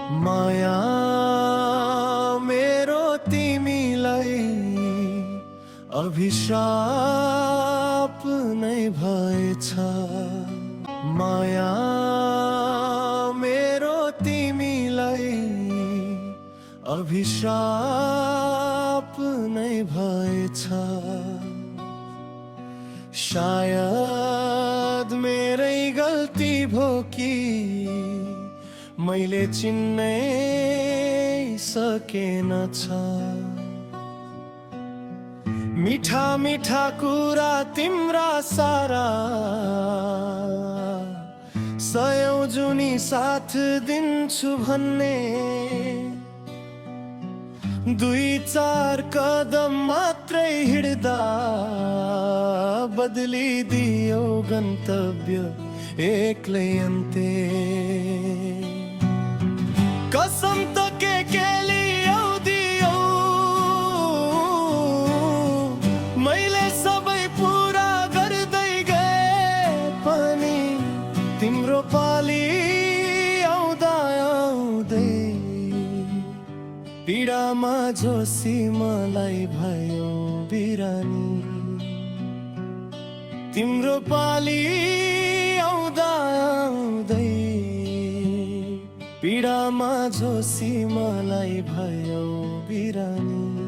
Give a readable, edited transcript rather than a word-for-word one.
माया मेरो तिमीलाई अभिशाप नै भएछ। माया मेरो तिमीलाई अभिशाप नै भएछ। शायद मेरै गल्ती भो कि मैले चिन्नै सकेन छ। मिठा मिठा कुरा तिम्रा सारा सयौं जुनी साथ दिन्छु भन्ने दुई चार कदम मात्रै हिँड्दा बदलिदियो गन्तव्य एक्लै अन्ते। कसम त के लियौ दियौ, मैले सबै पुरा गर्दै गए पनि तिम्रो पाली आउँदा आउँदै पीडामा जोसी मलाई भयो बिरानी। तिम्रो पाली आउँदा आउँदै पीडामा जोसी मलाई भयो बिरानी।